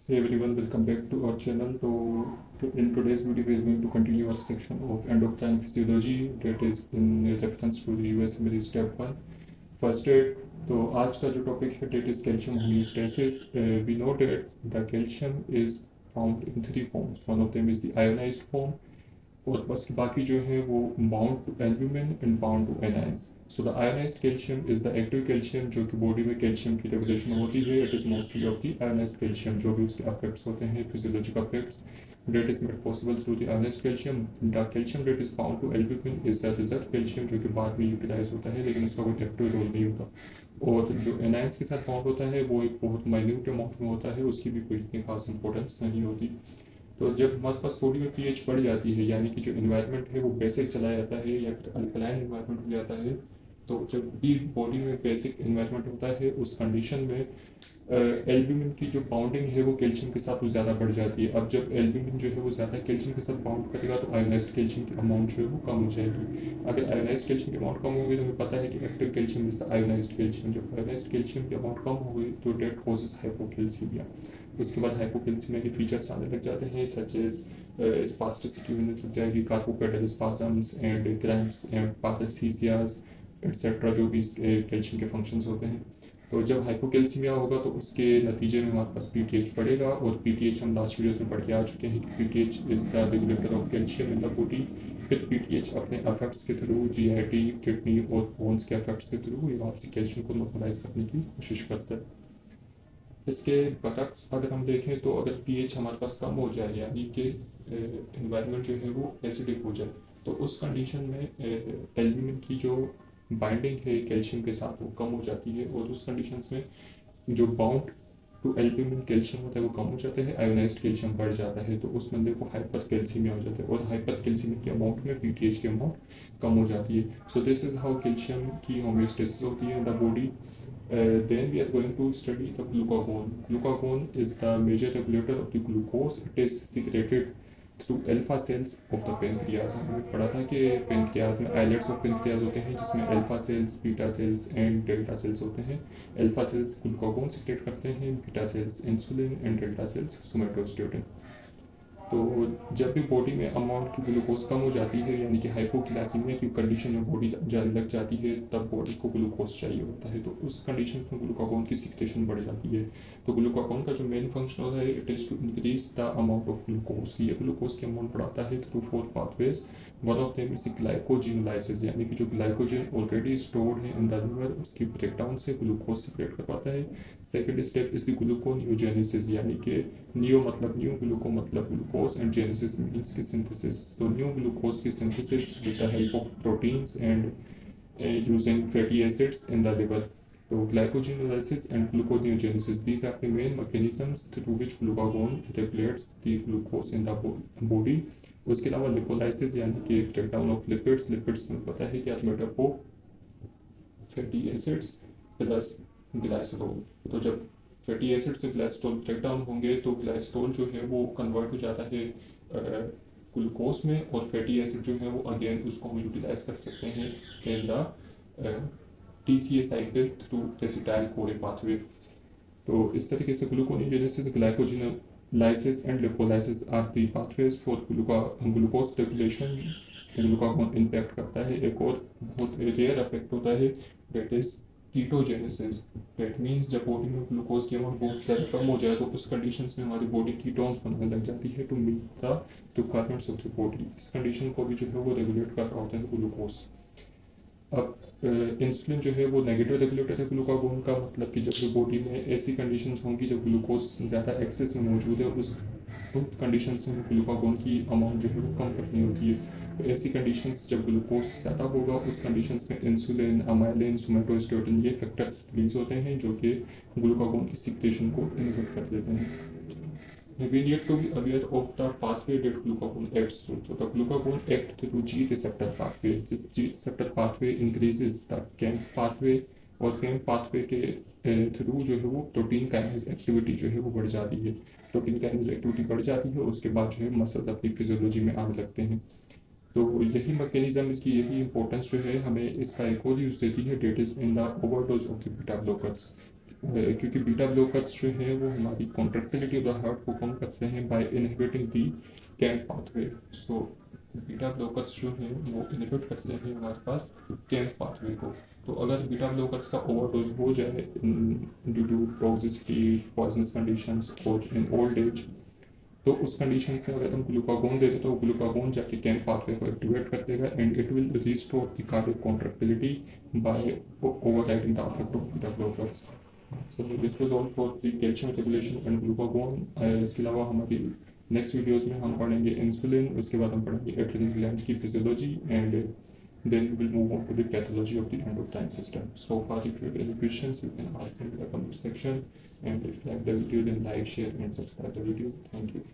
Hey everyone, welcome back to our channel. In today's video, we are going to continue our section of endocrine physiology that is in reference to the USMLE step 1 first aid. तो आज का जो topic है that is calcium homeostasis. We know that the calcium is found in three forms. One of them is the ionized form, और बस बाकी जो है वो bound to albumin and bound to anions. So the ionised calcium is the active calcium जो कि body में calcium की रेगुलेशन होती है. It is mostly of the ionised calcium जो भी उसके अफेक्ट्स होते हैं physiological affects that is made possible through the ionized calcium. The calcium that is bound to albumin is the reserve calcium जो कि बाद में यूटिलाइज होता है लेकिन उसका कोई एक्टिव रोल नहीं होता. और जो एनाइंस के साथ बाउंड होता है वो एक बहुत माइन्यूट अमाउंट में होता है, उसकी भी कोई इतनी खास इंपॉर्टेंस नहीं होती. तो जब हमारे पास बॉडी में पीएच बढ़ जाती है यानी कि जो इन्वायरमेंट है वो बेसिक चला जाता है या फिर अल्कलाइन इन्वायरमेंट हो जाता है, तो जब भी बॉडी में बेसिक इन्वायरमेंट होता है उस कंडीशन में एल्ब्यूमिन की जो बाउंडिंग है वो कैल्शियम के साथ वो ज़्यादा बढ़ जाती है. अब जब एल्ब्यूमिन जो है वो ज़्यादा कैल्शियम के साथ बाउंड करेगा तो आयोनाइज्ड कैल्शियम की अमाउंट जो है वो कम हो जाएगी. अगर आयोनाइज्ड कैल्शियम की अमाउंट कम होगी तो हमें पता है कि active calcium is the ionised calcium. जब आयोनाइज्ड कैल्शियम की अमाउंट कम हो गई तो डेट कॉजेज हाइपोकैल्सीमिया. उसके बाद हाइपोकैल्सीमिया के फीचर्स आने लग जाते हैं सच एज स्पास्टिसिटी होने लग जाएगी, carpopedal spasms and cramps and paresthesias etcetera जो भी कैल्शियम के फंक्शंस होते हैं. तो जब हाइपोकैल्सीमिया होगा तो उसके नतीजे में हमारे पास पीटीएच बढ़ेगा, और पीटीएच हम लास्ट वीडियोस में पढ़ के आ चुके हैं कि PTH is the regulator of calcium in the body. फिर पीटीएच अपने अफेक्ट्स के थ्रू जीआईटी किडनी और बोन्स के अफेक्ट्स के थ्रू ये वापसी कैल्शियम को नॉर्मलाइज करने की कोशिश करता है. इसके बरक्स अगर हम देखें तो अगर पीएच हमारे पास कम हो जाए यानी कि इन्वायरमेंट जो है वो एसिडिक हो जाए तो उस कंडीशन में एल्ब्यूमिन की जो बाइंडिंग है कैल्शियम के साथ वो कम हो जाती है, और उस कंडीशंस में जो बाउंड टू एल्ब्यूमिन कैल्शियम होता है वो कम हो जाता है, आयोनाइज्ड कैल्शियम बढ़ जाता है, तो उस बंदे को हाइपर कैल्सीमिया हो जाता है, और हाइपर कैल्सीमिया की अमाउंट में पीटीएच की अमाउंट कम हो जाती है. So this is how calcium की होम्योस्टेसिस होती है in the body. Then we are going to study the glucagon. Glucagon is the major regulator of the glucose. It is secreted through alpha cells of the pancreas. हमने पढ़ा था कि pancreas में islets of pancreas होते हैं जिसमें alpha cells, beta cells and delta sales होते हैं. अल्फा सेल्स ग्लूकागोन सिक्रेट करते हैं, beta cells insulin and delta sales somatostatin. तो जब भी बॉडी में अमाउंट की ग्लूकोज कम हो जाती है यानी कि हाइपोग्लाइसीमिया की कंडीशन में बॉडी जाने लग जाती है तब बॉडी को ग्लूकोज चाहिए होता है, तो उस कंडीशन में ग्लूकागोन की सिक्रेशन बढ़ जाती है. तो ग्लूकागोन का जो मेन फंक्शन होता है it is to increase the amount of glucose. ये ग्लूकोज की अमाउंट बढ़ाता है through four pathways. One of them is the glycogenolysis यानी कि जो ग्लाइकोजन ऑलरेडी स्टोर्ड है इन द लिवर उसकी ब्रेकडाउन से ग्लूकोज सेपरेट करवाता है. Second step is the gluconeogenesis यानी कि नियो मतलब न्यू, ग्लूको मतलब ग्लूकोज एंड जेनेसिस मीन्स की सिंथेसिस. तो न्यू ग्लूकोज की synthesis with the help of proteins and using fatty acids in the liver. So glycogenolysis and gluconeogenesis, these are the main mechanisms through which glucagon regulates the glucose in the body. उसके अलावा lipolysis यानी कि breakdown of lipids. Lipids में पता है कि आप made up of fatty acids plus glycerol. तो जब फैटी एसिड्स से ग्लाइसरोल ब्रेकडाउन होंगे तो ग्लाइसरोल जो है वो कन्वर्ट हो जाता है ग्लूकोज में, और फैटी एसिड जो है वो अगेन उसको हम यूटिलाइज कर सकते हैं in the TCA cycle through acetyl CoA pathway. तो इस तरीके से gluconeogenesis, glycogenolysis and lipolysis are the pathways for glucose regulation. Glucagon impact करता है. एक और बहुत रेयर इफेक्ट होता है that is ketogenesis. That means जब बॉडी में ग्लूकोज की अमाउंट बहुत ज़्यादा कम हो जाए तो उस कंडीशंस में हमारी बॉडी कीटोन्स बनाने लग जाती है to meet the requirements of the body. इस कंडीशन को भी जो है वो रेगुलेट कर रहा होता है ग्लूकोज. अब इंसुलिन जो है वो नेगेटिव रेगुलेटर है ग्लूकागोन का, मतलब कि जब बॉडी में ऐसी कंडीशंस होंगी जब ग्लूकोज ज़्यादा एक्सेस में मौजूद है उस कंडीशंस में ग्लूकागोन की अमाउंट जो है वो कम करनी होती है. तो ऐसी कंडीशंस जब ग्लूकोज ज़्यादा होगा उस कंडीशंस में इंसुलिन, अमाइलिन, सोमेटोस्टेटिन ये फैक्टर्स रिलीज होते हैं जो कि ग्लूकागोन की सिक्रेशन को इनहिबिट कर देते हैं. We need to be aware of the pathway that glucagon acts through. So the glucagon acts through G receptor pathway. This G receptor pathway increases the CAMP pathway, और CAMP pathway के through जो है वो protein kinase activity जो है वो बढ़ जाती है. प्रोटीन काइनेज एक्टिविटी बढ़ जाती है उसके बाद जो है मसल्स अपनी फिजियोलॉजी में आने लगते हैं. तो यही मैकेनिज्म, इसकी यही इंपॉर्टेंस जो है हमें इसका एक और यूज देती है that is in the overdose of the beta blockers. क्योंकि बीटा ब्लॉकर्स जो है वो हमारी कॉन्ट्रैक्टिलिटी ऑफ द हार्ट को कम करते हैं by inhibiting the can pathway. So beta blockers जो हैं वो इनहिबिट करते हैं हमारे पास कैन पाथवे को। तो अगर बीटा ब्लॉकर्स का ओवरडोज हो जाए due to toxicity, poisonous conditions और इन ओल्ड एज, तो उस कंडीशन में अगर हम ग्लूकागोन देते तो ग्लूकागोन जाके कैन पाथवे को एक्टिवेट कर देगा and it will restore the cardiac contractility by overriding the effect of beta blockers. So this was all for the calcium regulation and glucagon. इसके अलावा हमारी नेक्स्ट वीडियोस में हम पढ़ेंगे इंसुलिन, उसके बाद हम पढ़ेंगे एड्रेनल ग्लैंड की physiology and then we'll move on to the pathology of the endocrine system. So far, if you have any questions, you can ask them in the comment section. And if you like the video, then like, share, and subscribe the video. Thank you.